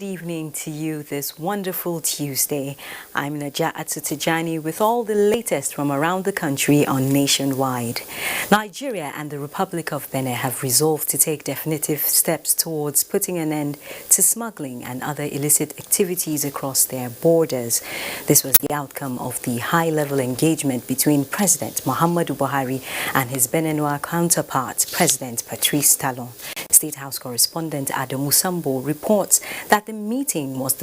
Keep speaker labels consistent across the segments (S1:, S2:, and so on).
S1: Good evening to you this wonderful Tuesday. I'm Najat Atutijani with all the latest from around the country on Nationwide. Nigeria and the Republic of Benin have resolved to take definitive steps towards putting an end to smuggling and other illicit activities across their borders. This was the outcome of the high-level engagement between President Muhammadu Buhari and his Beninois counterpart, President Patrice Talon. State House correspondent Adamu Sambo reports that the meeting is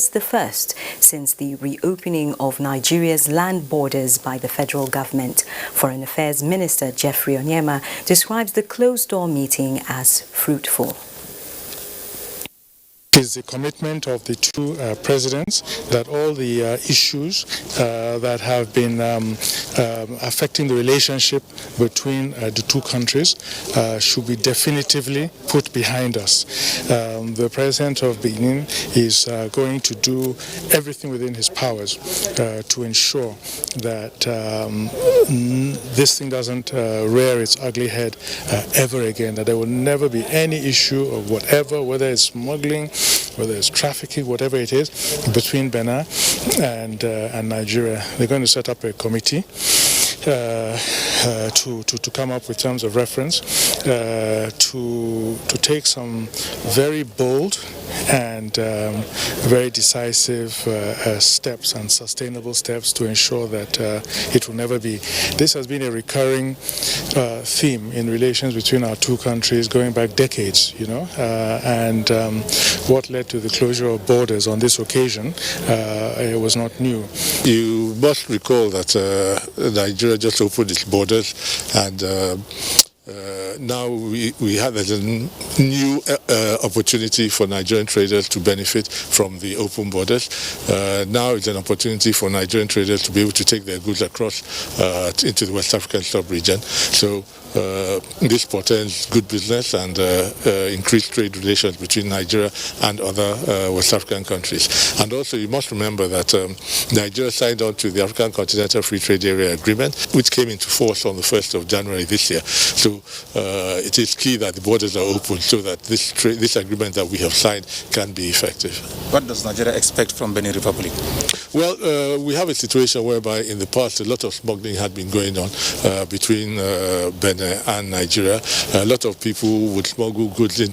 S1: the first since the reopening of Nigeria's land borders by the federal government. Foreign Affairs Minister Jeffrey Onyema describes the closed-door meeting as fruitful.
S2: It is the commitment of the two presidents that all the issues that have been affecting the relationship between the two countries should be definitively put behind us. The president of Benin is going to do everything within his powers to ensure that this thing doesn't rear its ugly head ever again, that there will never be any issue of whatever, whether it's smuggling, whether it's trafficking, whatever it is, between Benin and Nigeria. They're going to set up a committee to come up with terms of reference, to take some very bold and very decisive steps and sustainable steps to ensure that it will never be. This has been a recurring theme in relations between our two countries going back decades, and what led to the closure of borders on this occasion it was not new.
S3: You must recall that Nigeria just opened its borders, and now we have a new opportunity for Nigerian traders to benefit from the open borders. Now it's an opportunity for Nigerian traders to be able to take their goods across into the West African sub-region. So this portends good business and increased trade relations between Nigeria and other West African countries. And also you must remember that Nigeria signed on to the African Continental Free Trade Area Agreement, which came into force on the 1st of January this year. So it is key that the borders are open so that this agreement that we have signed can be effective.
S4: What does Nigeria expect from Benin Republic?
S3: Well, we have a situation whereby in the past a lot of smuggling had been going on between Benin and Nigeria. A lot of people would smuggle goods in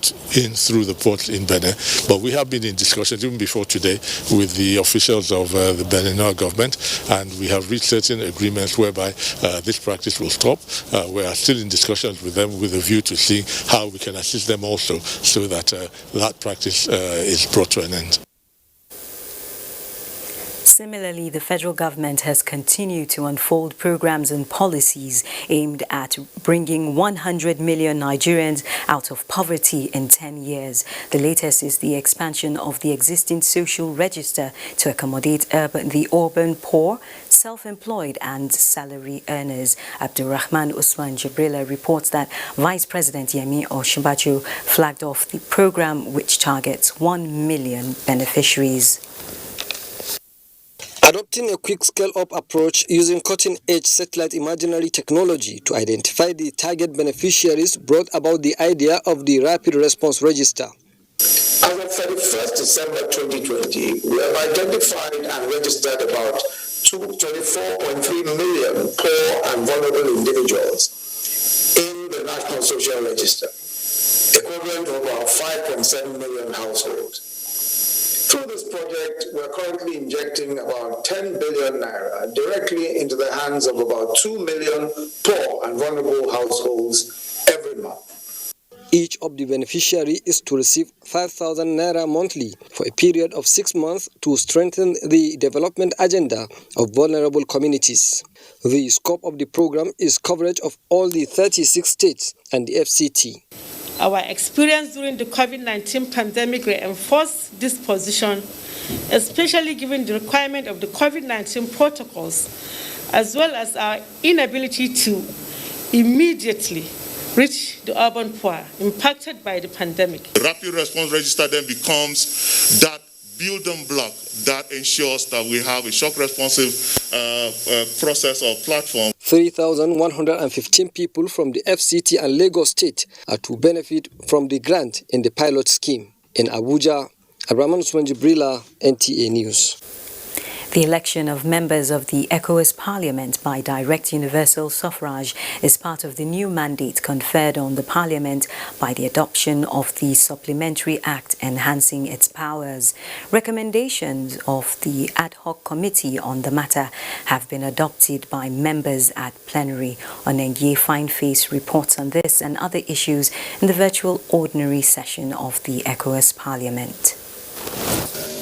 S3: through the ports in Benin, but we have been in discussions even before today with the officials of the Beninois government, and we have reached certain agreements whereby this practice will stop. We are still in discussions with them with a view to see how we can assist them also so that that practice is brought to an end.
S1: Similarly, the federal government has continued to unfold programs and policies aimed at bringing 100 million Nigerians out of poverty in 10 years. The latest is the expansion of the existing social register to accommodate the urban poor, self-employed and salary earners. Abdulrahman Usman Jibrila reports that Vice President Yemi Osinbajo flagged off the program, which targets 1 million beneficiaries.
S5: Adopting a quick scale-up approach using cutting-edge satellite imaginary technology to identify the target beneficiaries brought about the idea of the Rapid Response Register.
S6: As of 31st December 2020, we have identified and registered about 24.3 million poor and vulnerable individuals in the National Social Register, equivalent to about 5.7 million households. Through this project, we're currently injecting about 10 billion naira directly into the hands of about 2 million poor and vulnerable households every month.
S5: Each of the beneficiaries is to receive 5,000 naira monthly for a period of 6 months to strengthen the development agenda of vulnerable communities. The scope of the program is coverage of all the 36 states and the FCT.
S7: Our experience during the COVID-19 pandemic reinforced this position, especially given the requirement of the COVID-19 protocols, as well as our inability to immediately reach the urban poor impacted by the pandemic.
S8: The Rapid Response Register then becomes that building block that ensures that we have a shock responsive process or platform.
S5: 3,115 people from the FCT and Lagos State are to benefit from the grant in the pilot scheme. In Abuja, Abraman Usman Jibrila, NTA News.
S1: The election of members of the ECOWAS Parliament by direct universal suffrage is part of the new mandate conferred on the Parliament by the adoption of the Supplementary Act enhancing its powers. Recommendations of the ad hoc committee on the matter have been adopted by members at plenary. NTA Fineface reports on this and other issues in the virtual ordinary session of the ECOWAS Parliament.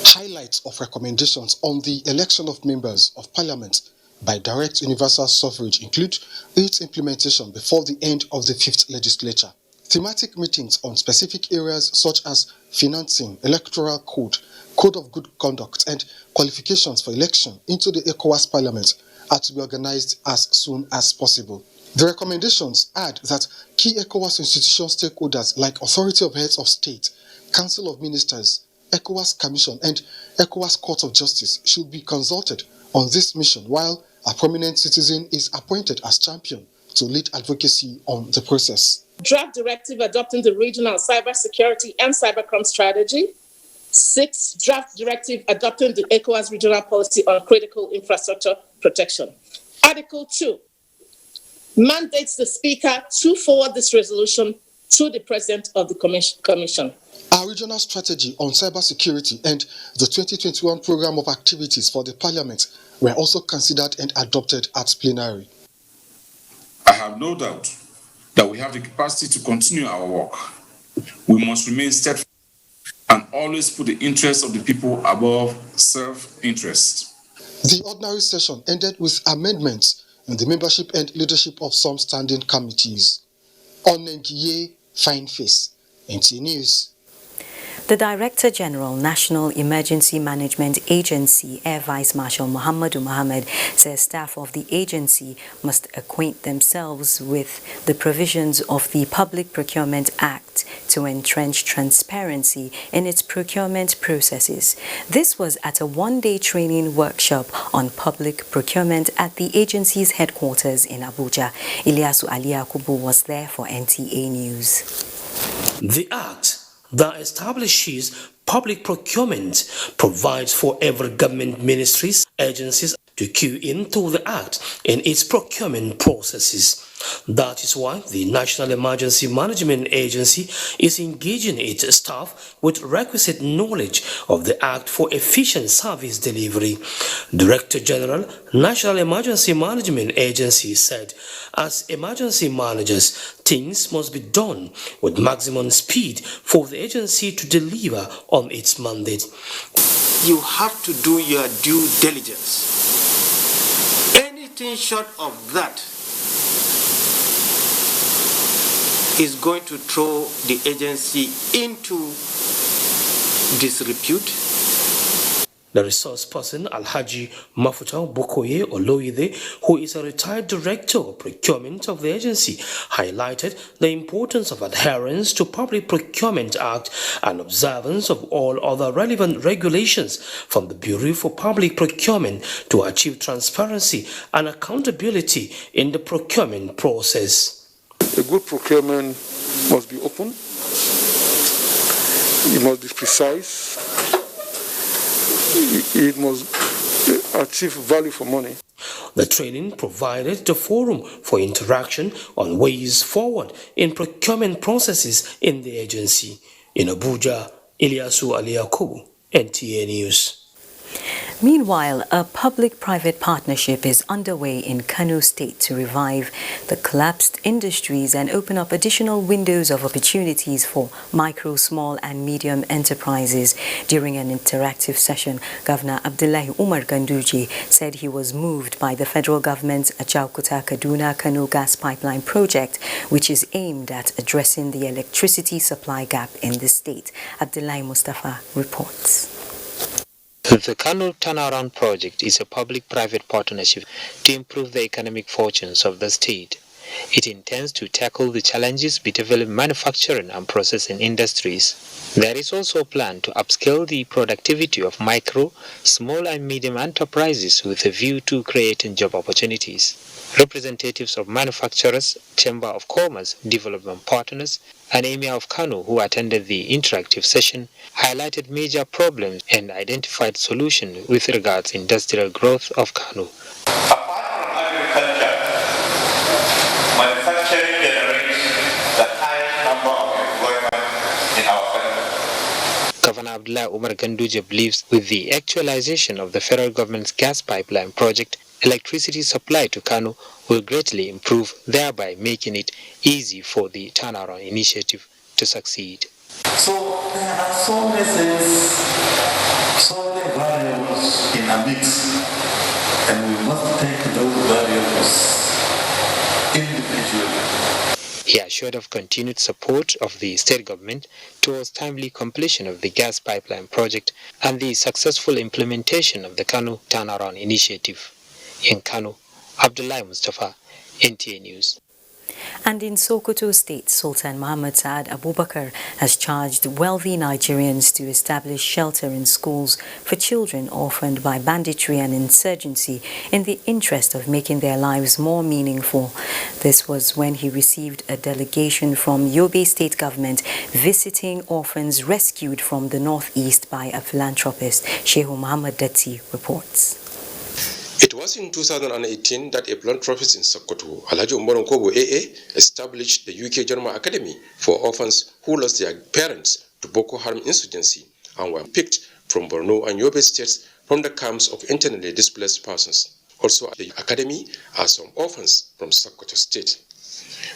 S9: Highlights of recommendations on the election of members of Parliament by direct universal suffrage include its implementation before the end of the 5th legislature, thematic meetings on specific areas such as financing, electoral code, code of good conduct, and qualifications for election into the ECOWAS Parliament are to be organized as soon as possible. The recommendations add that key ECOWAS institution stakeholders like Authority of Heads of State, Council of Ministers, ECOWAS Commission and ECOWAS Court of Justice should be consulted on this mission, while a prominent citizen is appointed as champion to lead advocacy on the process.
S10: Draft directive adopting the regional cybersecurity and cybercrime strategy. 6. Draft directive adopting the ECOWAS regional policy on critical infrastructure protection. Article 2 mandates the Speaker to forward this resolution to the President of the Commission.
S9: Our regional strategy on cybersecurity and the 2021 program of activities for the Parliament were also considered and adopted at plenary.
S11: I have no doubt that we have the capacity to continue our work. We must remain steadfast and always put the interests of the people above self-interest.
S9: The ordinary session ended with amendments in the membership and leadership of some standing committees. On NTA Fineface, NTA News.
S1: The Director General, National Emergency Management Agency, Air Vice Marshal Muhammadu Mohammed, says staff of the agency must acquaint themselves with the provisions of the Public Procurement Act to entrench transparency in its procurement processes. This was at a one-day training workshop on public procurement at the agency's headquarters in Abuja. Ilyasu Ali Yakubu was there for NTA News.
S12: The Act that establishes public procurement provides for every government ministries, agencies to key into the Act in its procurement processes. That is why the National Emergency Management Agency is engaging its staff with requisite knowledge of the Act for efficient service delivery. Director General, National Emergency Management Agency said, as emergency managers, things must be done with maximum speed for the agency to deliver on its mandate.
S13: You have to do your due diligence. Anything short of that is going to throw the agency into disrepute.
S12: The resource person, Alhaji Mafuta Bokoye Oloide, who is a retired director of procurement of the agency, highlighted the importance of adherence to Public Procurement Act and observance of all other relevant regulations from the Bureau for Public Procurement to achieve transparency and accountability in the procurement process.
S14: A good procurement must be open, it must be precise, it must achieve value for money.
S12: The training provided the forum for interaction on ways forward in procurement processes in the agency. In Abuja, Ilyasu Ali Yakubu, NTA News.
S1: Meanwhile, a public-private partnership is underway in Kano State to revive the collapsed industries and open up additional windows of opportunities for micro, small and medium enterprises. During an interactive session, Governor Abdullahi Umar Ganduje said he was moved by the federal government's Ajaokuta-Kaduna-Kano gas pipeline project, which is aimed at addressing the electricity supply gap in the state. Abdullahi Mustafa reports.
S15: The Kano Turnaround Project is a public-private partnership to improve the economic fortunes of the state. it intends to tackle the challenges bedeviling manufacturing and processing industries. There is also a plan to upscale the productivity of micro, small and medium enterprises with a view to creating job opportunities. Representatives of manufacturers, Chamber of Commerce, development partners, and Emir of Kano, who attended the interactive session, highlighted major problems and identified solutions with regards to industrial growth of Kano.
S16: Manufacturing generates the highest number of employment in our country.
S15: Governor Abdullah Umar Ganduje believes with the actualization of the federal government's gas pipeline project, electricity supply to Kano will greatly improve, thereby making it easy for the turnaround initiative to succeed.
S16: So there are so many things, so many variables in a mix, and we must take those variables individually.
S15: He assured of continued support of the state government towards timely completion of the gas pipeline project and the successful implementation of the Kano turnaround initiative. In Kano, Abdullah Mustafa, NTA News.
S1: And in Sokoto State, Sultan Muhammad Saad Abubakar has charged wealthy Nigerians to establish shelter in schools for children orphaned by banditry and insurgency in the interest of making their lives more meaningful. This was when he received a delegation from Yobe State government visiting orphans rescued from the northeast by a philanthropist. Sheikh Muhammad Datti reports.
S17: It was in 2018 that a philanthropist in Sokoto, Alhaji Umaru Kobo AA, established the UK General Academy for orphans who lost their parents to Boko Haram insurgency and were picked from Borno and Yobe states from the camps of internally displaced persons. Also at the academy are some orphans from Sokoto State.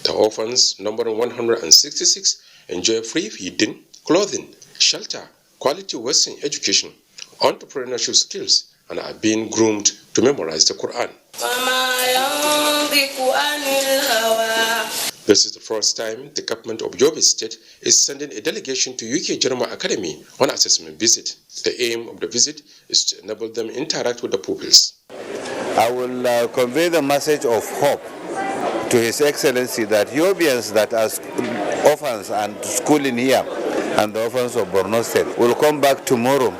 S17: The orphans, numbering 166, enjoy free feeding, clothing, shelter, quality Western education, entrepreneurship skills, and are being groomed to memorize the Quran. This is the first time the government of Yobe State is sending a delegation to UK General Academy on assessment visit. The aim of the visit is to enable them to interact with the pupils.
S18: I will convey the message of hope to His Excellency that Yobians that are orphans and schooling here and the orphans of Borno State will come back tomorrow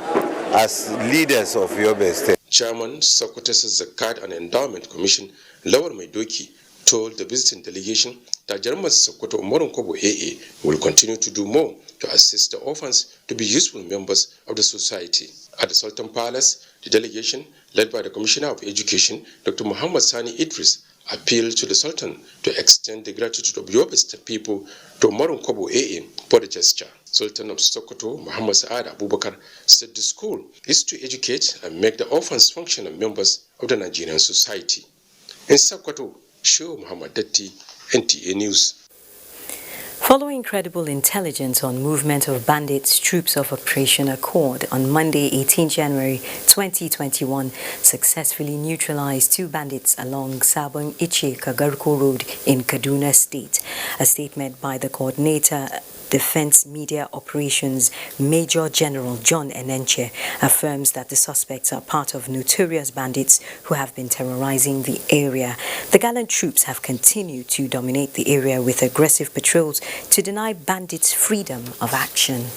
S18: as leaders of Yobe State.
S17: Chairman, Sokoto's Zakat and Endowment Commission, Lawal Maidoki, told the visiting delegation that General Sokoto Umaru Kobo AA will continue to do more to assist the orphans to be useful members of the society. At the Sultan Palace, the delegation, led by the Commissioner of Education, Dr. Muhammad Sani Idris, appealed to the Sultan to extend the gratitude of Yobe State people to Umaru Kobo AA for the gesture. Sultan of Sokoto, Muhammad Saad Abubakar, said the school is to educate and make the orphans functional members of the Nigerian society. In Sokoto, Sheikh Muhammad Datti, NTA News.
S1: Following credible intelligence on movement of bandits, troops of Operation Accord on Monday, 18 January 2021, successfully neutralized 2 bandits along Sabon Iche Kagarko Road in Kaduna State. A statement by the coordinator, Defense Media Operations, Major General John Enenche, affirms that the suspects are part of notorious bandits who have been terrorizing the area. The gallant troops have continued to dominate the area with aggressive patrols to deny bandits freedom of action.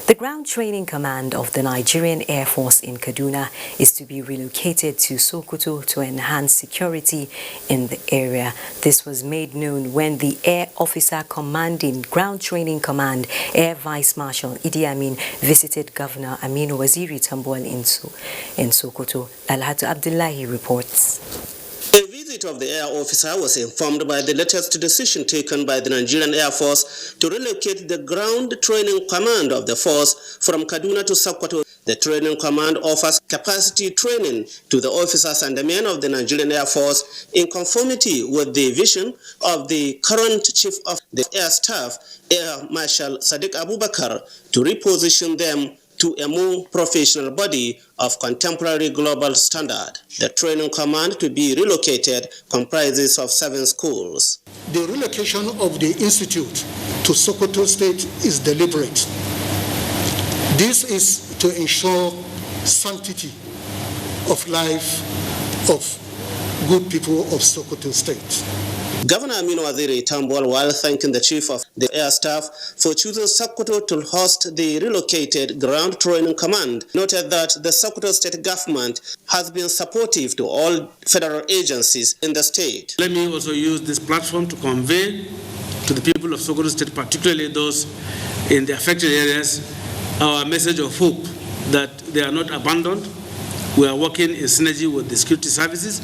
S1: The Ground Training Command of the Nigerian Air Force in Kaduna is to be relocated to Sokoto to enhance security in the area. This was made known when the Air Officer Commanding Ground Training Command, Air Vice Marshal Idi Amin, visited Governor Aminu Waziri Tambuwal in Sokoto. Alhatu Abdullahi reports.
S19: A visit of the air officer was informed by the latest decision taken by the Nigerian Air Force to relocate the ground training command of the force from Kaduna to Sokoto. The training command offers capacity training to the officers and the men of the Nigerian Air Force in conformity with the vision of the current Chief of the Air Staff, Air Marshal Sadiq Abubakar, to reposition them to a more professional body of contemporary global standard. The training command to be relocated comprises of 7 schools.
S20: The relocation of the institute to Sokoto State is deliberate. This is to ensure sanctity of life of good people of Sokoto State.
S19: Governor Aminu Waziri Tambol, while thanking the chief of the air staff for choosing Sokoto to host the relocated ground training command, noted that the Sokoto state government has been supportive to all federal agencies in the state.
S21: Let me also use this platform to convey to the people of Sokoto state, particularly those in the affected areas, our message of hope that they are not abandoned. We are working in synergy with the security services,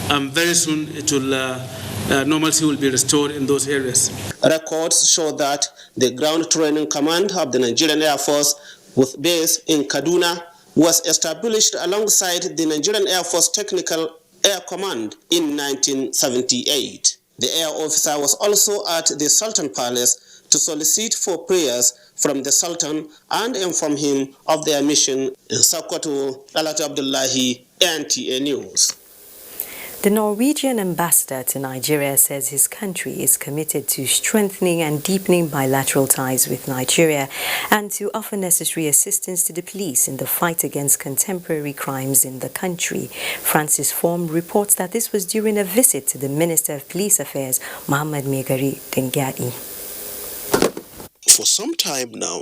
S21: and very soon it will normalcy will be restored in those areas.
S19: Records show that the ground training command of the Nigerian Air Force, with base in Kaduna, was established alongside the Nigerian Air Force Technical Air Command in 1978. The air officer was also at the Sultan Palace to solicit for prayers from the Sultan and inform him of their mission in Sokoto. Alati Abdullahi, NTA News.
S1: The Norwegian ambassador to Nigeria says his country is committed to strengthening and deepening bilateral ties with Nigeria and to offer necessary assistance to the police in the fight against contemporary crimes in the country. Francis Form reports that this was during a visit to the Minister of Police Affairs, Mohammed Megari Dengadi.
S22: For some time now,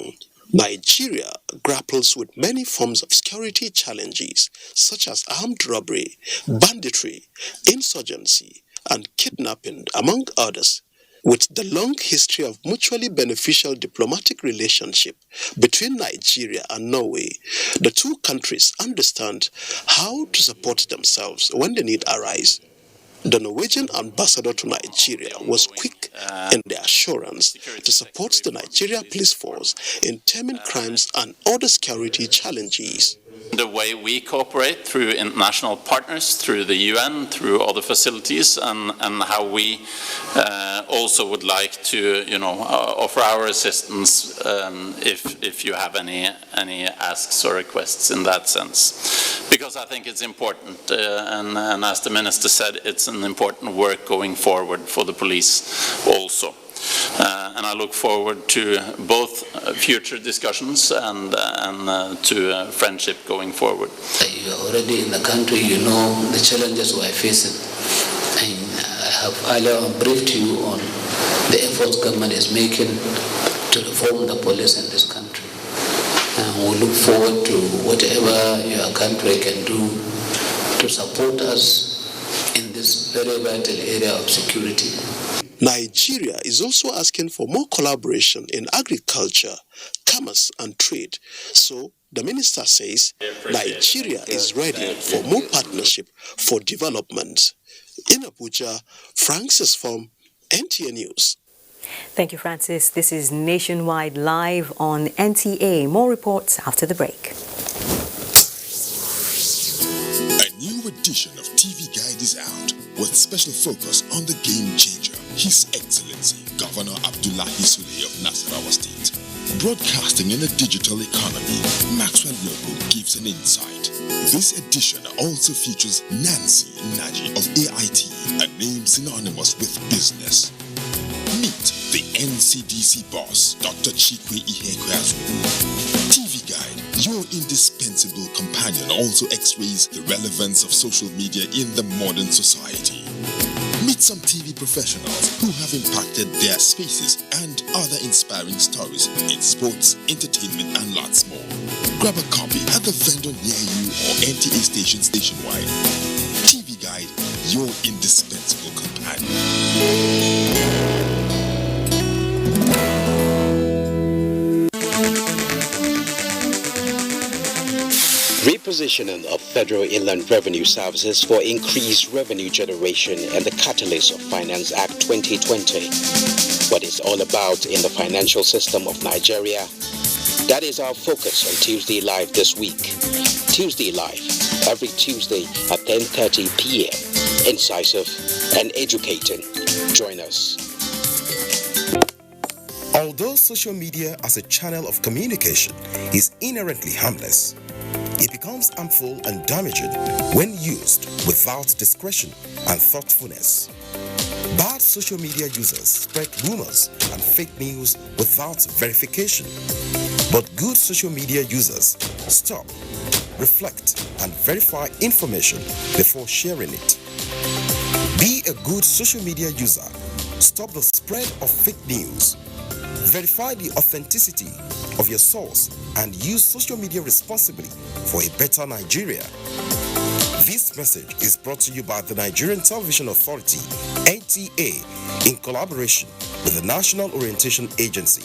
S22: Nigeria grapples with many forms of security challenges such as armed robbery, banditry, insurgency, and kidnapping, among others. With the long history of mutually beneficial diplomatic relationship between Nigeria and Norway, the two countries understand how to support themselves when the need arises. The Norwegian ambassador to Nigeria was quick in the assurance to support the Nigeria police force in stemming crimes and other security challenges.
S23: The way we cooperate through international partners, through the UN, through other facilities, and how we also would like to, offer our assistance if you have any asks or requests in that sense. Because I think it's important, and as the Minister said, it's an important work going forward for the police also. And I look forward to both future discussions and to friendship going forward.
S24: You are already in the country, you know the challenges we are facing. And I have earlier briefed you on the efforts government is making to reform the police in this country. And we look forward to whatever your country can do to support us in this very vital area of security.
S22: Nigeria is also asking for more collaboration in agriculture, commerce and trade. So the minister says Nigeria is ready for more partnership for development. In Abuja, Francis Form, NTA News.
S1: Thank you, Francis. This is Nationwide live on NTA. More reports after the break.
S25: A new edition of TV Guide is out with special focus on the game changer, His Excellency Governor Abdullahi Sule of Nasarawa State. Broadcasting in the digital economy, Maxwell Lobo gives an insight. This edition also features Nancy Naji of AIT, a name synonymous with business. Meet the NCDC boss, Dr. Chikwe Ihekweazu. TV Guide, your indispensable companion, also x-rays the relevance of social media in the modern society. Meet some TV professionals who have impacted their spaces and other inspiring stories in sports, entertainment, and lots more. Grab a copy at the vendor near you or NTA stations nationwide. TV Guide, your indispensable companion.
S26: Repositioning of Federal Inland Revenue Services for increased revenue generation and the catalyst of Finance Act 2020. What it's all about in the financial system of Nigeria. That is our focus on Tuesday Live this week. Tuesday Live, every Tuesday at 10:30 p.m. Incisive and educating. Join us.
S27: Although social media as a channel of communication is inherently harmless, it becomes harmful and damaging when used without discretion and thoughtfulness. Bad social media users spread rumors and fake news without verification. But good social media users stop, reflect, and verify information before sharing it. Be a good social media user. Stop the spread of fake news. Verify the authenticity of your source and use social media responsibly for a better Nigeria. This message is brought to you by the Nigerian Television Authority, NTA, in collaboration with the National Orientation Agency.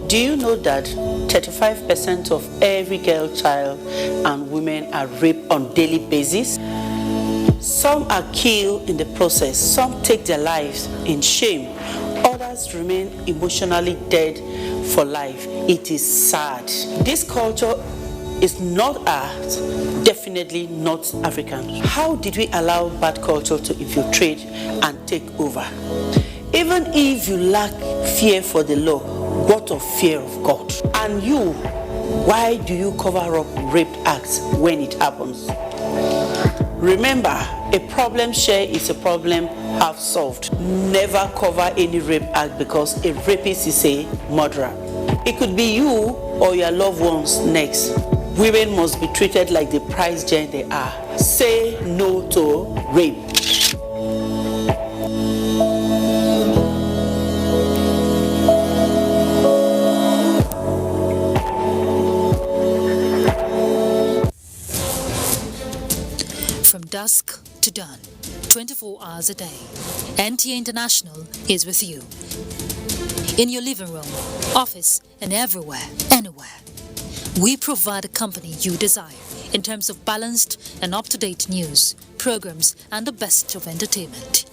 S2: Do you know that 35% of every girl child and women are raped on a daily basis? Some are killed in the process, some take their lives in shame, others remain emotionally dead for life. It is sad. This culture is not ours, definitely not African. How did we allow bad culture to infiltrate and take over? Even if you lack fear for the law, what of fear of God? And you, why do you cover up rape acts when it happens? Remember, a problem shared is a problem half solved. Never cover any rape act because a rapist is a murderer. It could be you or your loved ones next. Women must be treated like the prize gem they are. Say no to rape.
S3: From dusk to dawn, 24 hours a day, NTA International is with you. In your living room, office, and everywhere, anywhere. We provide the company you desire in terms of balanced and up-to-date news, programs, and the best of entertainment.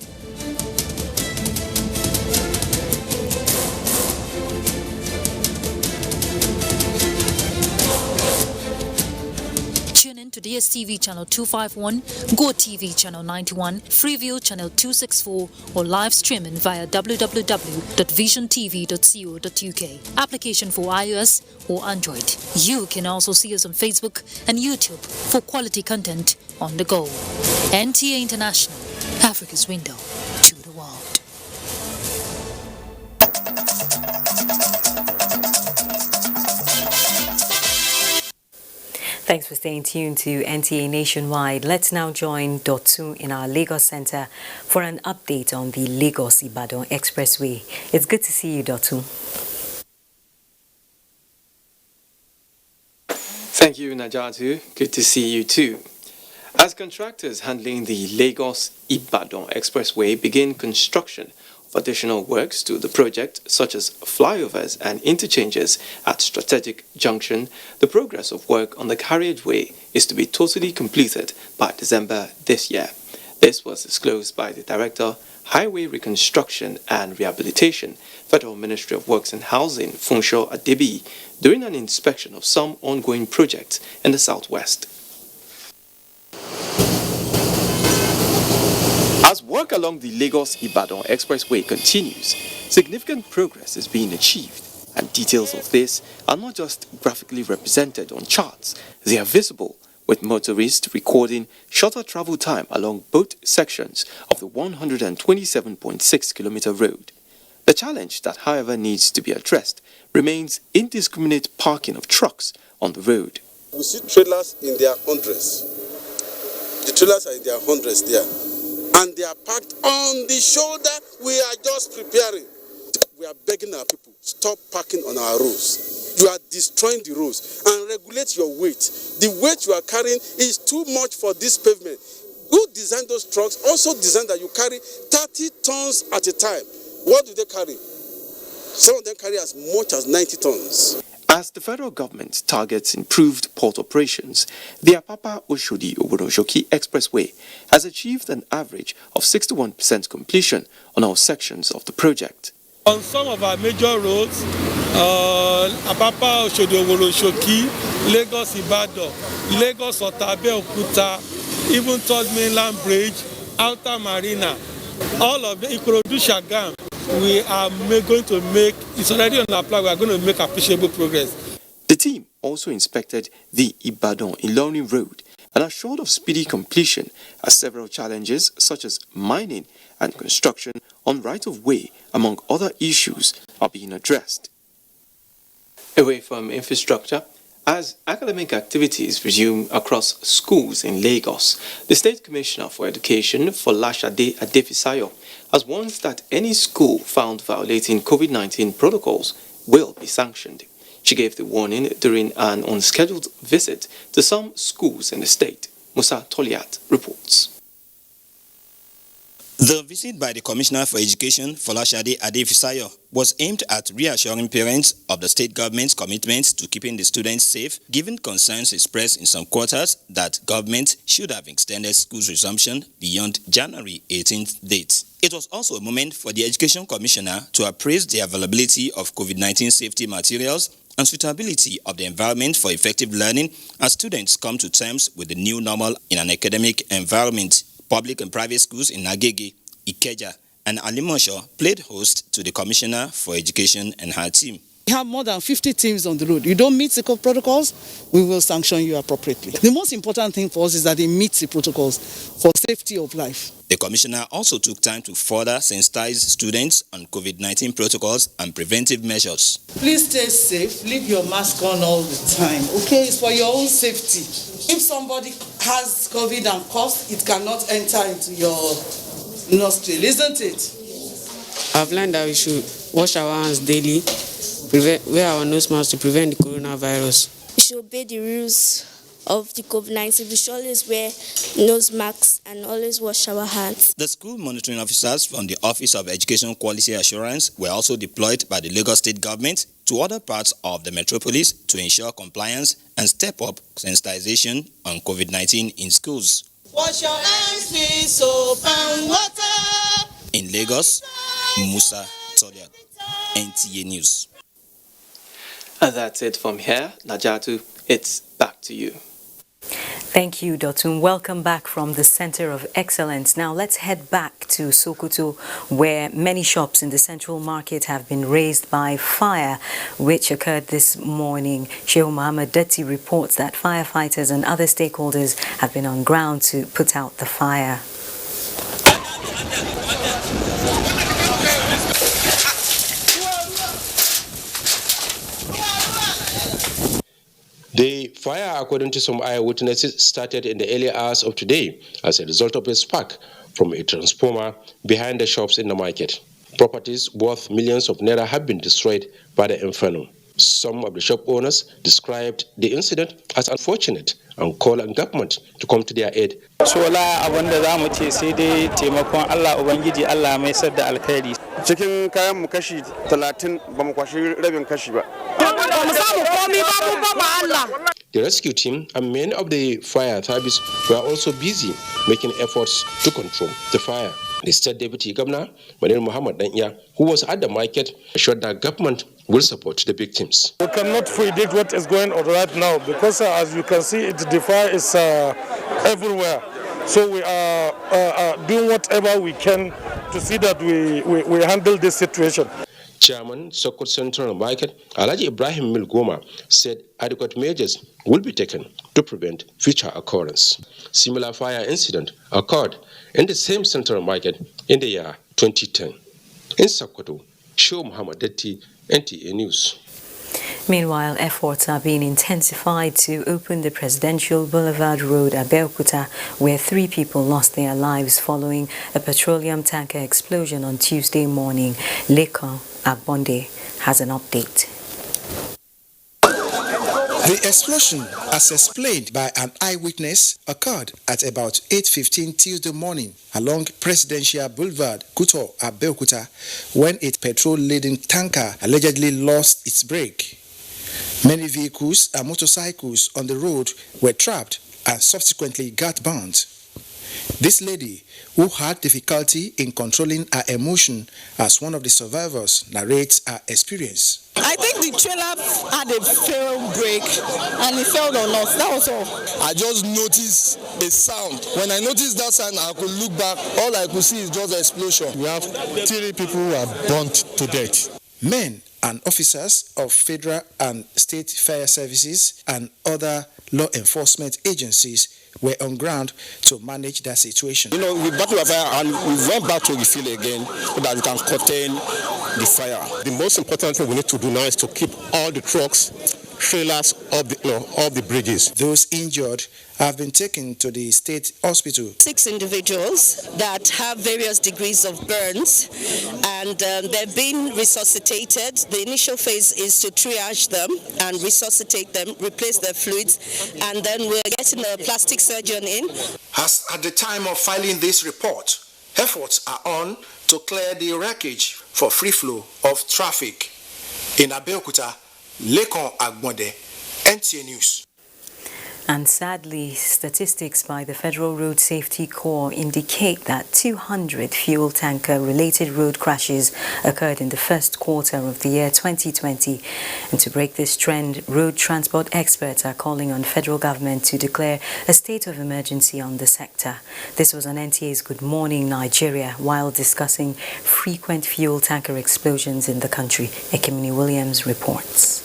S3: Tune in to DSTV channel 251, GoTV channel 91, Freeview channel 264, or live streaming via www.visiontv.co.uk. Application for iOS or Android. You can also see us on Facebook and YouTube for quality content on the go. NTA International, Africa's window to the world.
S1: Thanks for staying tuned to NTA Nationwide. Let's now join Dotun in our Lagos Center for an update on the Lagos-Ibadan Expressway. It's good to see you, Dotun.
S4: Thank you, Najatu. Good to see you too. As contractors handling the Lagos-Ibadan Expressway begin construction of additional works to the project, such as flyovers and interchanges at Strategic Junction, the progress of work on the carriageway is to be totally completed by December this year. This was disclosed by the Director, Highway Reconstruction and Rehabilitation, Federal Ministry of Works and Housing, Funsho Adebi, during an inspection of some ongoing projects in the southwest. As work along the Lagos-Ibadan Expressway continues, significant progress is being achieved, and details of this are not just graphically represented on charts, they are visible, with motorists recording shorter travel time along both sections of the 127.6-kilometer road. The challenge that, however, needs to be addressed remains indiscriminate parking of trucks on the road.
S5: We see trailers in their hundreds. The trailers are in their hundreds there. And they are parked on the shoulder we are just preparing. We are begging our people, stop parking on our roads. You are destroying the roads and regulate your weight. The weight you are carrying is too much for this pavement. Who designed those trucks also designed that you carry 30 tons at a time. What do they carry? Some of them carry as much as 90 tons.
S4: As the federal government targets improved port operations, the Apapa-Oshodi-Oboroshoki Expressway has achieved an average of 61% completion on all sections of the project.
S6: On some of our major roads, Apapa-Oshodi-Oboroshoki, Lagos-Ibadan, Lagos-Otabe-Okuta, even Third Mainland Bridge, Outer Marina, all of the Ikorodu-Shagam, we are going to make, it's already on our plan, we are going to make appreciable progress.
S4: The team also inspected the Ibadan-Ilorin Road and assured of speedy completion as several challenges such as mining and construction on right-of-way, among other issues, are being addressed. Away from infrastructure, As academic activities resume across schools in Lagos, the State Commissioner for Education, Folashade Adefisayo, has warned that any school found violating COVID-19 protocols will be sanctioned. She gave the warning during an unscheduled visit to some schools in the state. Musa Toliat reports.
S7: The visit by the Commissioner for Education, Folashade Adefisayo, was aimed at reassuring parents of the state government's commitment to keeping the students safe, given concerns expressed in some quarters that government should have extended schools resumption beyond January 18th date. It was also a moment for the Education Commissioner to appraise the availability of COVID-19 safety materials and suitability of the environment for effective learning as students come to terms with the new normal in an academic environment. Public and private schools in Agege, Ikeja, and Alimosho played host to the Commissioner for Education and her team.
S8: We have more than 50 teams on the road. You don't meet the protocols, we will sanction you appropriately. The most important thing for us is that they meet the protocols for safety of life.
S7: The Commissioner also took time to further sensitize students on COVID-19 protocols and preventive measures.
S8: Please stay safe, leave your mask on all the time, okay? It's for your own safety. If somebody has COVID and cough, it cannot enter into your nostril, isn't it?
S9: I've learned that we should wash our hands daily, wear our nose mask to prevent the coronavirus.
S10: We should obey the rules of the COVID-19. We should always wear nose masks and always wash our hands.
S7: The school monitoring officers from the Office of Education Quality Assurance were also deployed by the Lagos State government to other parts of the metropolis to ensure compliance and step up sensitization on COVID-19 in schools.
S10: Wash your hands with soap and water.
S7: In Lagos, Musa Toliat, NTA News.
S4: And that's it from here. Najatu, it's back to you.
S1: Thank you, Dotun. Welcome back from the Center of Excellence. Now let's head back to Sokoto, where many shops in the central market have been razed by fire, which occurred this morning. Sheikh Mohammed Detti reports that firefighters and other stakeholders have been on ground to put out the fire.
S17: The fire, according to some eyewitnesses, started in the early hours of today as a result of a spark from a transformer behind the shops in the market. Properties worth millions of naira have been destroyed by the inferno. Some of the shop owners described the incident as unfortunate and called on government to come to their aid.
S11: Cikin kayan mu kashi 30 ba mu kwashi rabin kashi ba.
S17: The rescue team and many of the fire service were also busy making efforts to control the fire. The State Deputy Governor, Manir Muhammad Danya, who was at the market, assured that government will support the victims.
S6: We cannot predict what is going on right now because as you can see, the fire is everywhere. So we are doing whatever we can to see that we handle this situation.
S17: Chairman, Sokoto Central Market, Alhaji Ibrahim Milgoma, said adequate measures will be taken to prevent future occurrence. Similar fire incident occurred in the same Central Market in the year 2010. In Sokoto, Sheikh Mohammed Detti, NTA News.
S1: Meanwhile, efforts are being intensified to open the Presidential Boulevard Road at Abeokuta, where 3 people lost their lives following a petroleum tanker explosion on Tuesday morning. Lekan Agbonde has an update.
S13: The explosion, as explained by an eyewitness, occurred at about 8:15 Tuesday morning along Presidential Boulevard, Kuto, Abeokuta, when a petrol-laden tanker allegedly lost its brake. Many vehicles and motorcycles on the road were trapped and subsequently got burnt. This lady, who had difficulty in controlling her emotion as one of the survivors, narrates her experience.
S14: I think the trailer had a failed brake and it fell on us. That was all.
S28: I just noticed a sound. When I noticed that sound, I could look back. All I could see is just an explosion.
S13: We have 3 people who are burnt to death. Men and officers of federal and state fire services and other law enforcement agencies were on ground to manage that situation.
S28: You know, we battled the fire and we went back to the field again so that we can contain the fire.
S29: The most important thing we need to do now is to keep all the trucks
S28: trailers off the bridges.
S13: Those injured have been taken to the state hospital.
S12: 6 individuals that have various degrees of burns, and they've been resuscitated. The initial phase is to triage them and resuscitate them, replace their fluids, and then we're getting a plastic surgeon in.
S13: As at the time of filing this report, efforts are on to clear the wreckage for free flow of traffic. In Abeokuta, Lekon Agbonde, NTA News.
S1: And sadly, statistics by the Federal Road Safety Corps indicate that 200 fuel tanker-related road crashes occurred in the first quarter of the year 2020. And to break this trend, road transport experts are calling on federal government to declare a state of emergency on the sector. This was on NTA's Good Morning Nigeria while discussing frequent fuel tanker explosions in the country. Ekemini Williams reports.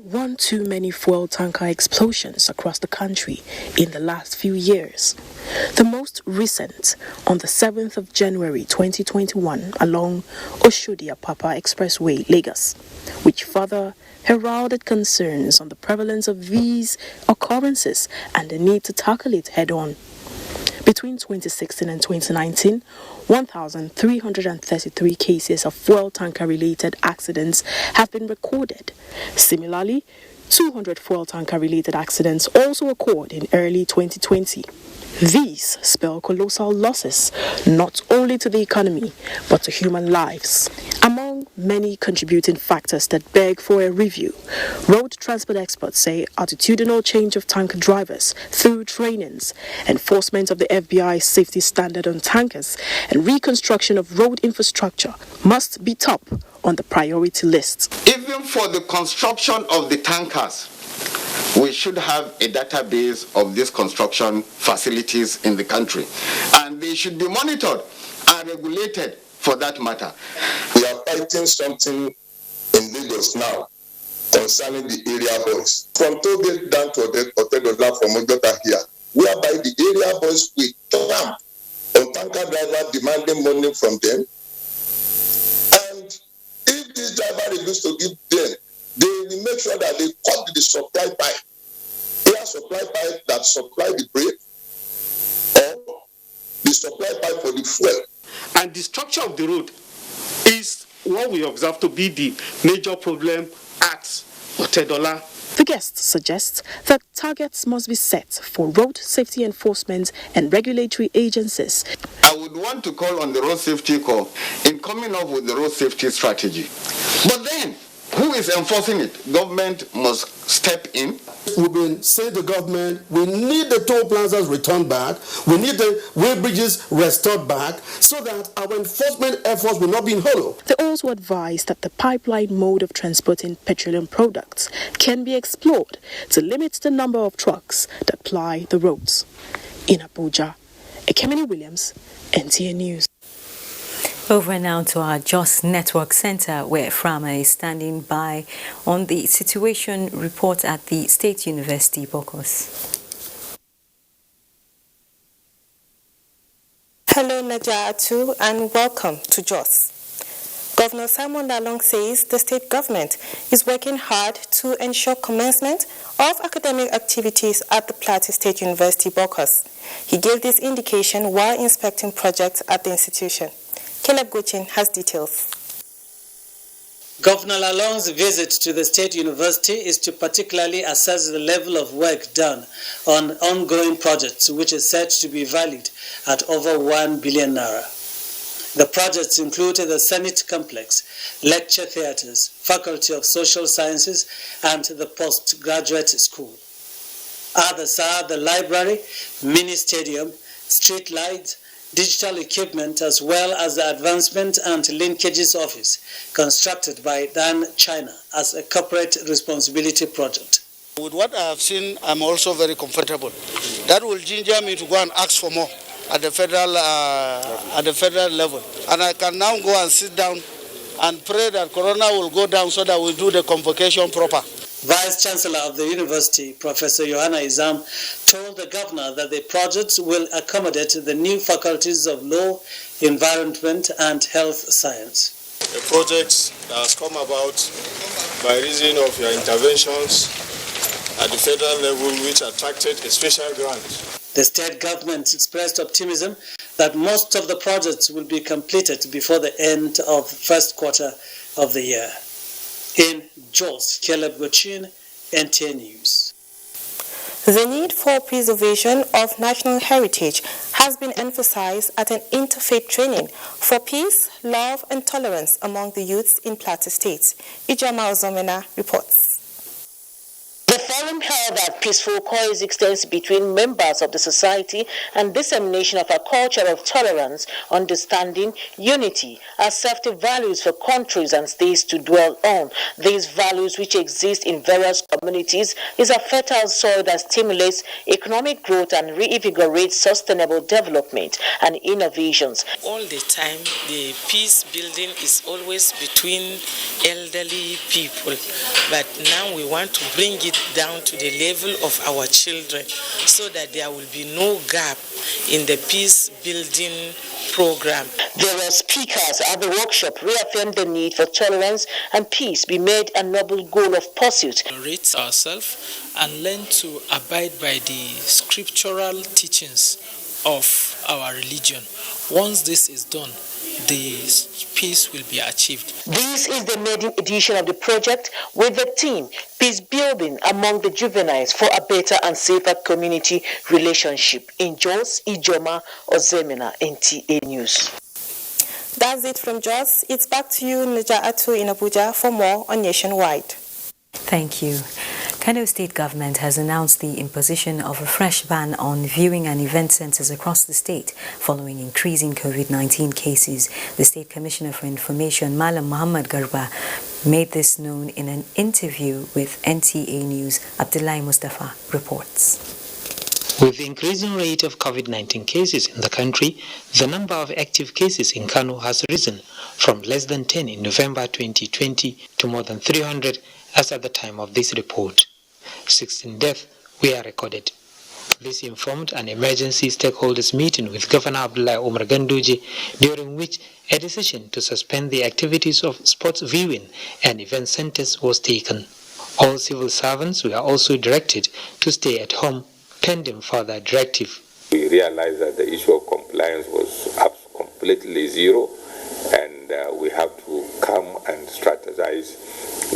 S15: One too many fuel tanker explosions across the country in the last few years. The most recent on the 7th of January 2021 along Oshodi-Apapa Expressway, Lagos, which further heralded concerns on the prevalence of these occurrences and the need to tackle it head-on. Between 2016 and 2019, 1,333 cases of fuel tanker-related accidents have been recorded. Similarly, 200 fuel tanker-related accidents also occurred in early 2020. These spell colossal losses, not only to the economy, but to human lives. Among many contributing factors that beg for a review, road transport experts say attitudinal change of tanker drivers through trainings, enforcement of the FBI safety standard on tankers, and reconstruction of road infrastructure must be top on the priority list.
S16: Even for the construction of the tankers, we should have a database of these construction facilities in the country, and they should be monitored and regulated for that matter.
S18: We are fighting something in Lagos now concerning the area boys. From Togo down to Otedola from Ojota here, whereby the area boys will clamp on tanker driver demanding money from them. And if this driver refuse to give them, they will make sure that they cut the supply pipe. Air supply pipe that supply the brake or the supply pipe for the fuel.
S19: And the structure of the road is what we observe to be the major problem at Otedola.
S15: The guest suggests that targets must be set for road safety enforcement and regulatory agencies.
S16: I would want to call on the Road Safety Corps in coming up with the road safety strategy. But then, who is enforcing it? Government must step in.
S20: We've been saying to government, we need the toll plazas returned back, we need the way bridges restored back, so that our enforcement efforts will not be in hollow.
S15: They also advise that the pipeline mode of transporting petroleum products can be explored to limit the number of trucks that ply the roads. In Abuja, Ekemini Williams, NTA News.
S1: Over now to our Jos Network Center, where Frama is standing by on the situation report at the State University, Bokos.
S21: Hello, Najatu, and welcome to Jos. Governor Simon Lalong says the state government is working hard to ensure commencement of academic activities at the Plateau State University, Bokos. He gave this indication while inspecting projects at the institution. Caleb Gochin has details.
S23: Governor Lalong's visit to the State University is to particularly assess the level of work done on ongoing projects, which is said to be valued at over 1 billion naira. The projects include the Senate Complex, lecture theatres, Faculty of Social Sciences, and the Postgraduate School. Others are the library, mini stadium, Streetlights, digital equipment, as well as the Advancement and Linkages Office, constructed by Dan China as a corporate responsibility project.
S20: With what I have seen, I'm also very comfortable. That will ginger me to go and ask for more at the federal level. And I can now go and sit down and pray that Corona will go down so that we do the convocation proper.
S23: Vice Chancellor of the university, Professor Johanna Izam, told the governor that the project will accommodate the new faculties of law, environment, and health science.
S2: A project that has come about by reason of your interventions at the federal level, which attracted a special grant.
S23: The state government expressed optimism that most of the projects will be completed before the end of the first quarter of the year. In Jos, Caleb Gochin, NTA News.
S21: The need for preservation of national heritage has been emphasized at an interfaith training for peace, love and tolerance among the youths in Plateau State. Ijama Ozomena reports.
S3: The forum held at peaceful coexistence between members of the society and dissemination of a culture of tolerance, understanding, unity are safety values for countries and states to dwell on. These values, which exist in various communities, is a fertile soil that stimulates economic growth and reinvigorates sustainable development and innovations.
S5: All the time, the peace building is always between elderly people, but now we want to bring it down to the level of our children so that there will be no gap in the peace building program.
S3: There were speakers at the workshop reaffirmed the need for tolerance and peace be made a noble goal of pursuit.
S22: Rate ourselves and learn to abide by the scriptural teachings of our religion. Once this is done, the peace will be achieved.
S3: This is the maiden edition of the project with the theme Peace Building Among the Juveniles for a Better and Safer Community Relationship. In Jos, Ijoma Ozemena, NTA News.
S21: That's it from Jos. It's back to you, Naja'atu in Abuja, for more on Nationwide.
S1: Thank you. Kano State Government has announced the imposition of a fresh ban on viewing and event centers across the state following increasing COVID-19 cases. The State Commissioner for Information, Malam Muhammad Garba, made this known in an interview with NTA News. Abdullahi Mustafa reports.
S24: With the increasing rate of COVID-19 cases in the country, the number of active cases in Kano has risen from less than 10 in November 2020 to more than 300 as at the time of this report. 16 deaths were recorded. This informed an emergency stakeholders meeting with Governor Abdullahi Umar Ganduje, during which a decision to suspend the activities of sports viewing and event centers was taken. All civil servants were also directed to stay at home pending further directive.
S25: We realized that the issue of compliance was completely zero, and we have to come and strategize.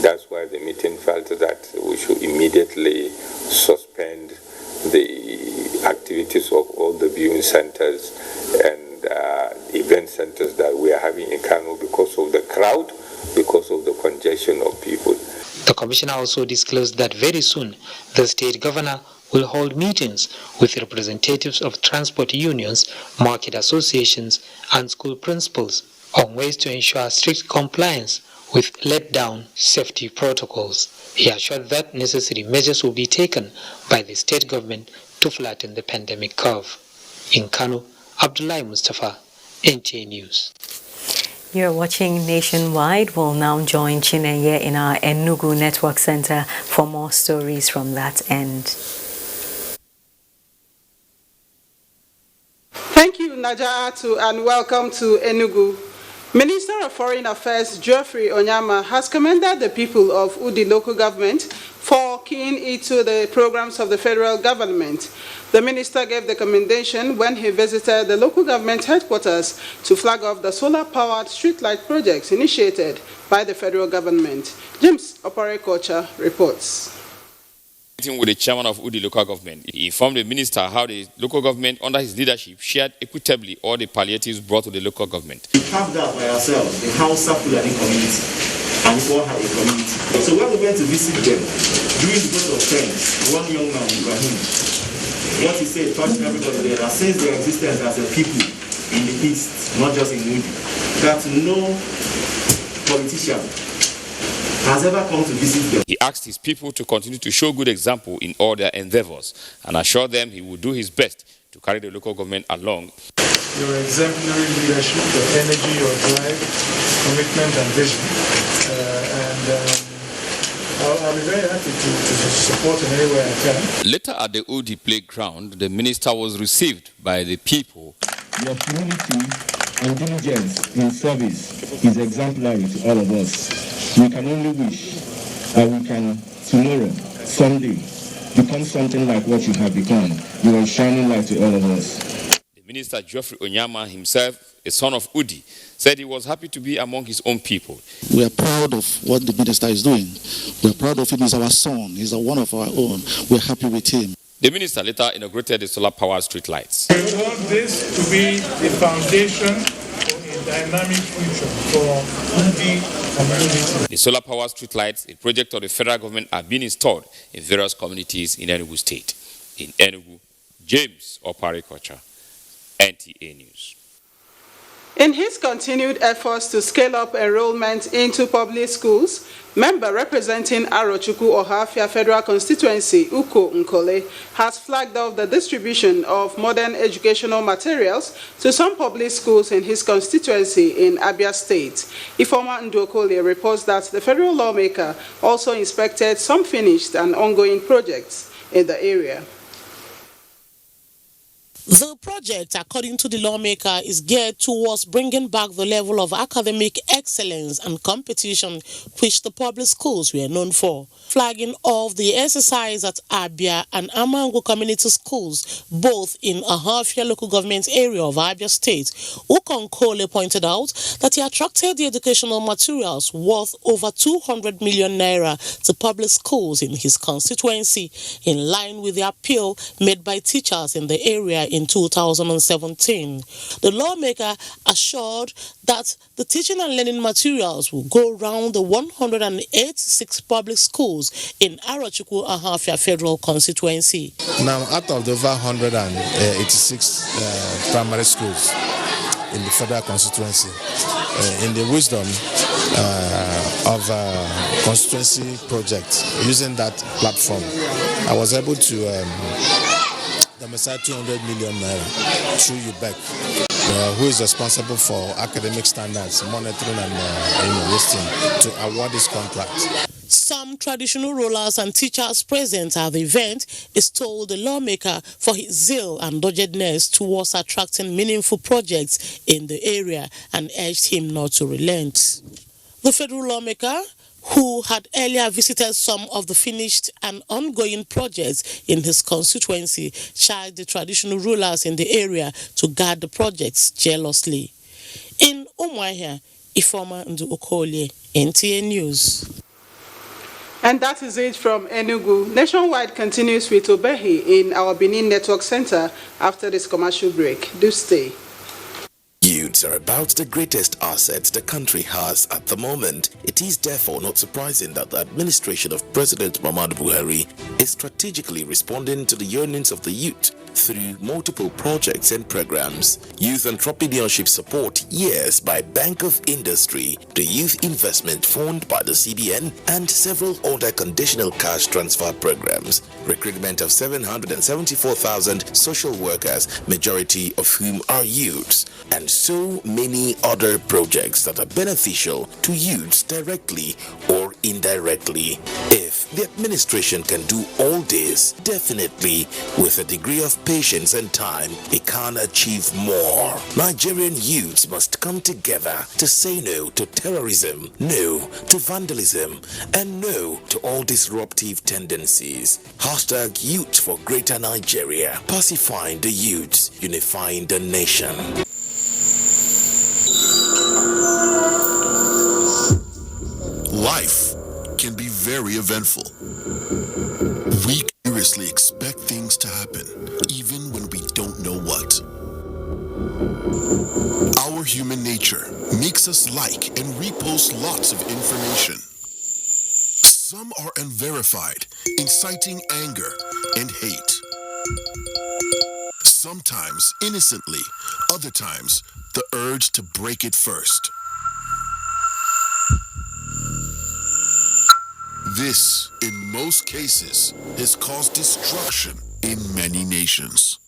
S25: That's why the meeting felt that we should immediately suspend the activities of all the viewing centers and event centers that we are having in Kano because of the crowd, because of the congestion of people.
S24: The commissioner also disclosed that very soon the state governor will hold meetings with representatives of transport unions, market associations, and school principals on ways to ensure strict compliance with let-down safety protocols. He assured that necessary measures will be taken by the state government to flatten the pandemic curve. In Kano, Abdullahi Mustafa, NTA News.
S1: You're watching Nationwide. We'll now join Chinenye in our Enugu Network Center for more stories from that end.
S26: Thank you, Naja'atu, and welcome to Enugu. Minister of Foreign Affairs Geoffrey Onyama has commended the people of Udi local government for keying into the programs of the federal government. The minister gave the commendation when he visited the local government headquarters to flag off the solar-powered streetlight projects initiated by the federal government. James Opare-Kocha reports.
S27: With the chairman of Udi local government, he informed the minister how the local government under his leadership shared equitably all the palliatives brought to the local government.
S29: We have that by ourselves, the Hausa Fulani community, and we all have a community. So when we went to visit them, during the vote of thanks, one young man, Ibrahim, what he said, touching everybody there, that says their existence as a people in the East, not just in Udi, that no politician has ever come to visit them.
S27: He asked his people to continue to show good example in all their endeavors and assured them he would do his best to carry the local government along.
S30: Your exemplary leadership, your energy, your drive, commitment and vision. I'll be very happy to support in any way I can.
S27: Later at the Udi playground, the minister was received by the people.
S29: Your humility and diligence in service is exemplary to all of us. We can only wish that we can tomorrow, someday, become something like what you have become. You are shining light to all of us.
S27: The minister, Geoffrey Onyama, himself a son of Udi, said he was happy to be among his own people.
S4: We are proud of what the minister is doing. We are proud of him. He's our son. He's one of our own. We are happy with him.
S27: The minister later inaugurated the solar-powered streetlights.
S30: We want this to be the foundation for a dynamic future for Udi community.
S27: The solar-powered streetlights, a project of the federal government, are being installed in various communities in Enugu State. In Enugu, James Opare-Kocha, NTA News.
S26: In his continued efforts to scale up enrollment into public schools, member representing Arochukwu Ohafia Federal Constituency, Uko Nkole, has flagged off the distribution of modern educational materials to some public schools in his constituency in Abia State. Ifeoma Ndokole reports that the federal lawmaker also inspected some finished and ongoing projects in the area.
S6: The project, according to the lawmaker, is geared towards bringing back the level of academic excellence and competition which the public schools were known for. Flagging off the exercise at Abia and Amango community schools, both in Ahafia local government area of Abia State, Ukonkole pointed out that he attracted the educational materials worth over 200 million naira to public schools in his constituency, in line with the appeal made by teachers in the area in 2017. The lawmaker assured that the teaching and learning materials will go around the 186 public schools in Arochukwu Ahafia Federal Constituency.
S7: Now, out of the over 186 primary schools in the federal constituency, in the wisdom of constituency project, using that platform, I was able to domicile 200 million naira through UBEC, who is responsible for academic standards, monitoring and listing, to award this contract.
S6: Some traditional rulers and teachers present at the event extolled the lawmaker for his zeal and doggedness towards attracting meaningful projects in the area and urged him not to relent. The federal lawmaker, who had earlier visited some of the finished and ongoing projects in his constituency, charged the traditional rulers in the area to guard the projects jealously. In Umuahia, Ifeoma Ndokole, NTA News.
S26: And that is it from Enugu. Nationwide continues with Obehi in our Benin Network Center after this commercial break. Do stay.
S8: Youths are about the greatest assets the country has at the moment. It is therefore not surprising that the administration of President Muhammadu Buhari is strategically responding to the yearnings of the youth through multiple projects and programs. Youth Entrepreneurship Support Years by Bank of Industry, the Youth Investment Fund by the CBN, and several other conditional cash transfer programs. Recruitment of 774,000 social workers, majority of whom are youths, and so many other projects that are beneficial to youths directly or indirectly. If the administration can do all this, definitely with a degree of patience and time, it can achieve more. Nigerian youths must come together to say no to terrorism, no to vandalism, and no to all disruptive tendencies. Hashtag Youth for Greater Nigeria. Pacifying the youths, unifying the nation.
S9: Life can be very eventful. We curiously expect things to happen, even when we don't know what. Our human nature makes us like and repost lots of information. Some are unverified, inciting anger and hate. Sometimes innocently, other times the urge to break it first. This, in most cases, has caused destruction in many nations.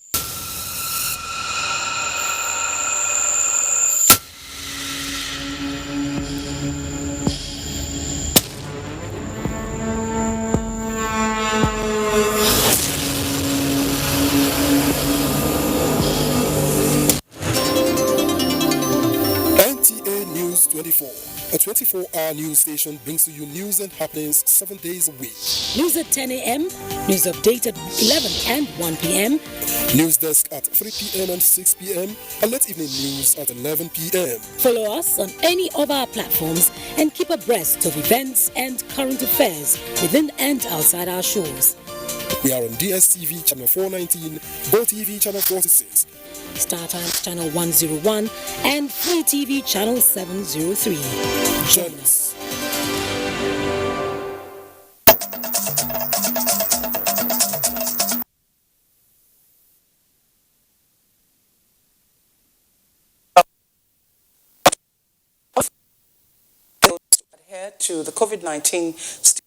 S10: 24. A 24-hour news station brings to you news and happenings 7 days a week.
S11: News at 10 a.m., news update at 11 and 1 p.m.
S10: News desk at 3 p.m. and 6 p.m. and late evening news at 11 p.m.
S11: Follow us on any of our platforms and keep abreast of events and current affairs within and outside our shores.
S10: We are on DSTV channel 419, GoTV channel 46,
S11: StarTimes channel 101 and Free TV channel 703.
S10: Join us.
S12: Adhere to the COVID-19.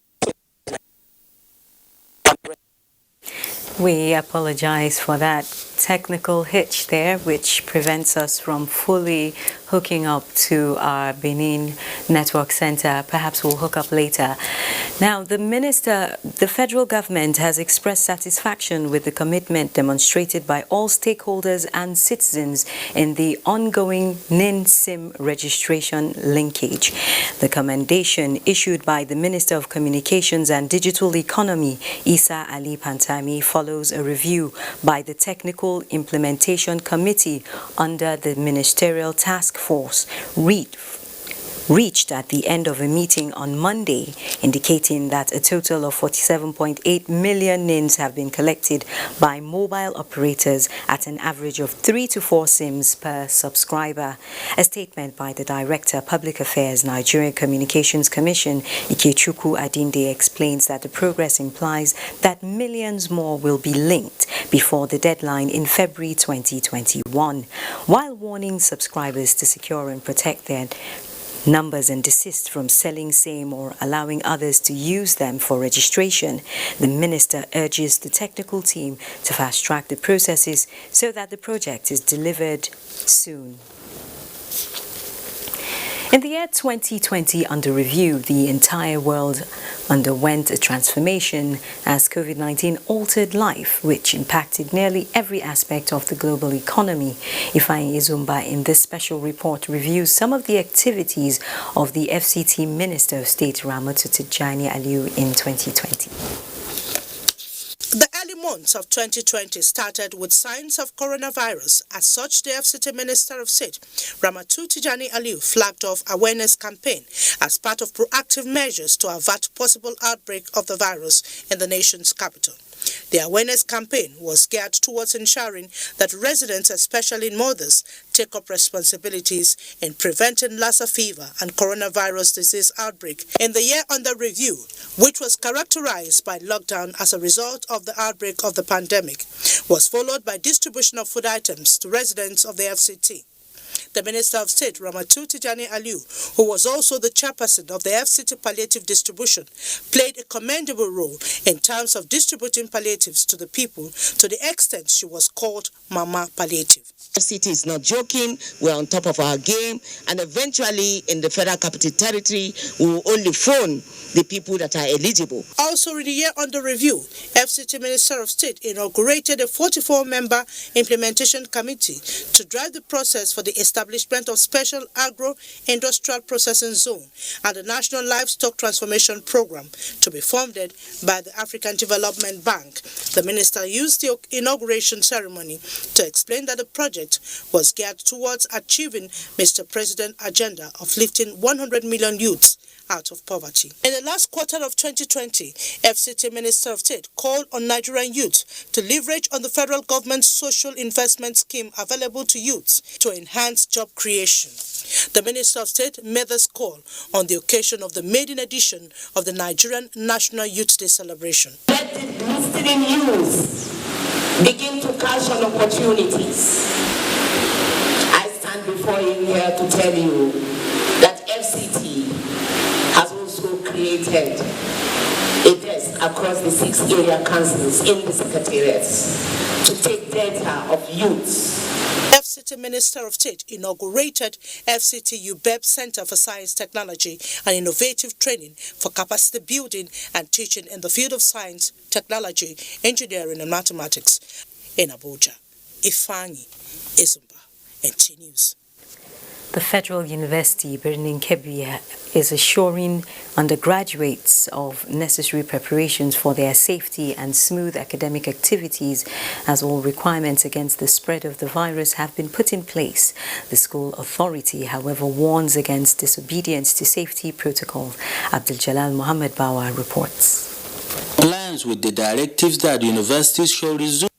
S1: We apologize for that technical hitch there, which prevents us from fully hooking up to our Benin Network Center. Perhaps we'll hook up later. Now, the federal government has expressed satisfaction with the commitment demonstrated by all stakeholders and citizens in the ongoing NIN-SIM registration linkage. The commendation issued by the Minister of Communications and Digital Economy, Isa Ali Pantami, follows a review by the Technical Implementation Committee under the Ministerial Task Force reached at the end of a meeting on Monday, indicating that a total of 47.8 million NINs have been collected by mobile operators at an average of 3 to 4 SIMs per subscriber. A statement by the Director, Public Affairs, Nigerian Communications Commission, Ikechukwu Adinde, explains that the progress implies that millions more will be linked before the deadline in February 2021, while warning subscribers to secure and protect their numbers and desist from selling same or allowing others to use them for registration. The minister urges the technical team to fast-track the processes so that the project is delivered soon. In the year 2020 under review, the entire world underwent a transformation as COVID-19 altered life, which impacted nearly every aspect of the global economy. Ifeanyi Izumba in this special report reviews some of the activities of the FCT Minister of State Ramatu Tijani Aliu in 2020.
S6: The early months of 2020 started with signs of coronavirus. As such, the FCT Minister of State, Ramatu Tijani Aliu, flagged off awareness campaign as part of proactive measures to avert possible outbreak of the virus in the nation's capital. The awareness campaign was geared towards ensuring that residents, especially mothers, take up responsibilities in preventing Lassa fever and coronavirus disease outbreak in the year under review, which was characterized by lockdown as a result of the outbreak of the pandemic, was followed by distribution of food items to residents of the FCT. The Minister of State, Ramatu Tijani Aliu, who was also the chairperson of the FCT Palliative Distribution, played a commendable role in terms of distributing palliatives to the people to the extent she was called Mama Palliative.
S13: FCT is not joking, we're on top of our game, and eventually in the Federal Capital Territory, we will only phone the people that are eligible.
S6: Also in the year under review, FCT Minister of State inaugurated a 44-member implementation committee to drive the process for the establishment of special agro-industrial processing zone and the National Livestock Transformation Program to be funded by the African Development Bank. The minister used the inauguration ceremony to explain that the project was geared towards achieving Mr. President's agenda of lifting 100 million youths out of poverty. In the last quarter of 2020, FCT Minister of State called on Nigerian youth to leverage on the federal government's social investment scheme available to youths to enhance job creation. The Minister of State made this call on the occasion of the maiden edition of the Nigerian National Youth Day celebration.
S13: Let the listening youth begin to catch on opportunities. I stand before you here to tell you that FCT has also created a desk across the 6 area councils in the secretariats to take data of youths.
S6: FCT Minister of State inaugurated FCT UBEB Center for Science, Technology and Innovative Training for capacity building and teaching in the field of science, technology, engineering and mathematics in Abuja. Ifeanyi Izumba, NTA News.
S1: The Federal University, Birnin Kebbi, is assuring undergraduates of necessary preparations for their safety and smooth academic activities as all requirements against the spread of the virus have been put in place. The school authority, however, warns against disobedience to safety protocols. Abdul Jalal Muhammad Bawa reports.
S2: Plans with the directives that universities shall resume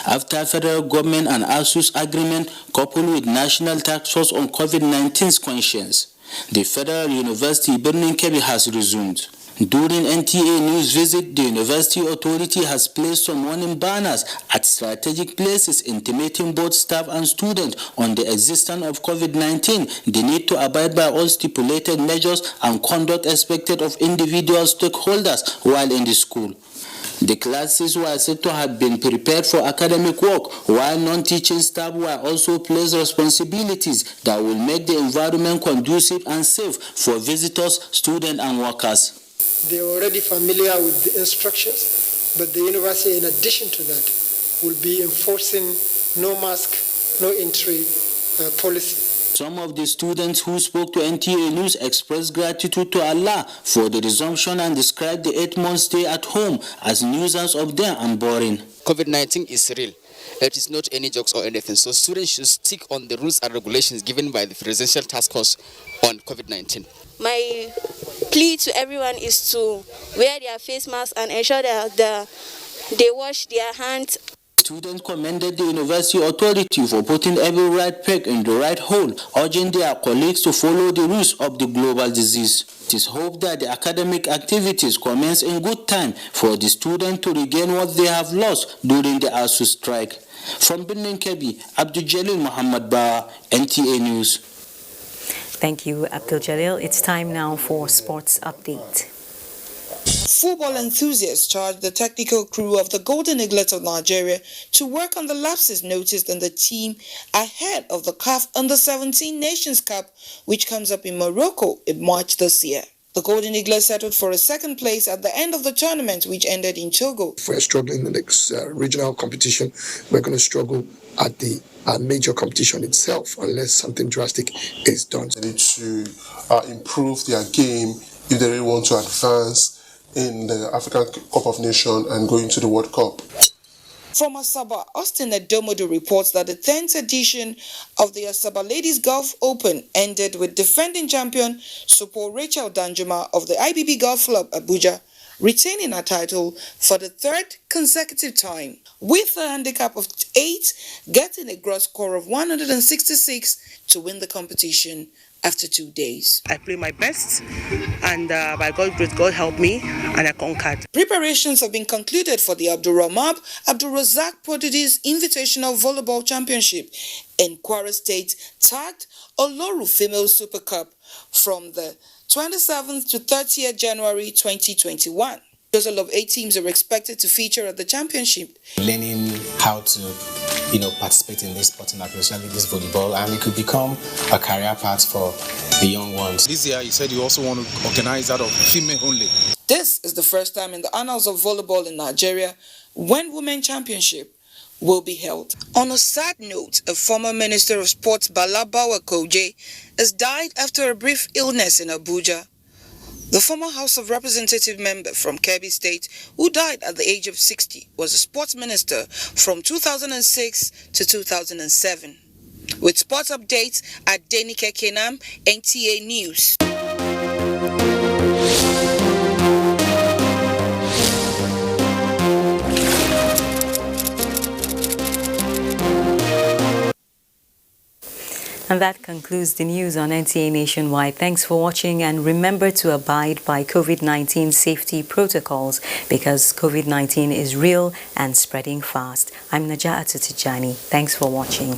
S2: after federal government and ASU's agreement coupled with National Task Force on COVID-19's conscience. The Federal University Birnin Kebbi has resumed. During NTA news visit, the university authority has placed some warning banners at strategic places intimating both staff and students on the existence of COVID-19, the need to abide by all stipulated measures and conduct expected of individual stakeholders while in the school. The classes were said to have been prepared for academic work, while non-teaching staff were also placed responsibilities that will make the environment conducive and safe for visitors, students, and workers.
S14: They are already familiar with the instructions, but the university, in addition to that, will be enforcing no mask, no entry policy.
S2: Some of the students who spoke to NTA News expressed gratitude to Allah for the resumption and described the 8-month stay at home as nuisance of them and boring.
S15: COVID-19 is real. It is not any jokes or anything. So students should stick on the rules and regulations given by the Presidential Task Force on COVID-19.
S16: My plea to everyone is to wear their face masks and ensure that they wash their hands.
S2: Students commended the university authority for putting every right peg in the right hole, urging their colleagues to follow the rules of the global disease. It is hoped that the academic activities commence in good time for the students to regain what they have lost during the ASU strike. From Birnin Kebbi, Abdul Jalil Muhammad Ba, NTA News.
S1: Thank you, Abdul Jalil. It's time now for Sports Update.
S17: Football enthusiasts charged the technical crew of the Golden Eaglets of Nigeria to work on the lapses noticed in the team ahead of the CAF Under-17 Nations Cup, which comes up in Morocco in March this year. The Golden Eaglets settled for a second place at the end of the tournament, which ended in Togo.
S18: If we're struggling in the next regional competition, we're going to struggle at the major competition itself unless something drastic is done.
S19: They need to improve their game if they really want to advance in the African Cup of Nations and going to the World Cup.
S17: From Asaba, Austin Edomodu reports that the 10th edition of the Asaba Ladies Golf Open ended with defending champion Supo Rachel Danjuma of the IBB Golf Club Abuja retaining her title for the third consecutive time, with a handicap of 8, getting a gross score of 166 to win the competition after 2 days.
S20: I play my best, and by God's grace, God helped me, and I conquered.
S17: Preparations have been concluded for the Abdul Razak Prodigies Invitational Volleyball Championship in Kwara State, tagged Oloru Female Super Cup from the 27th to 30th January 2021. A total of 8 teams are expected to feature at the championship.
S23: Learning how to, participate in this sport, and especially this volleyball, and it could become a career path for the young ones.
S28: This year, you said you also want to organize that of female only.
S17: This is the first time in the annals of volleyball in Nigeria when Women Championship will be held. On a sad note, a former Minister of Sports, Bala Bawa Koje, has died after a brief illness in Abuja. The former House of Representative member from Kebbi State, who died at the age of 60, was a sports minister from 2006 to 2007. With sports updates at Denike Kenam, NTA News.
S1: And that concludes the news on NTA Nationwide. Thanks for watching, and remember to abide by COVID-19 safety protocols because COVID-19 is real and spreading fast. I'm Najat Tijani. Thanks for watching.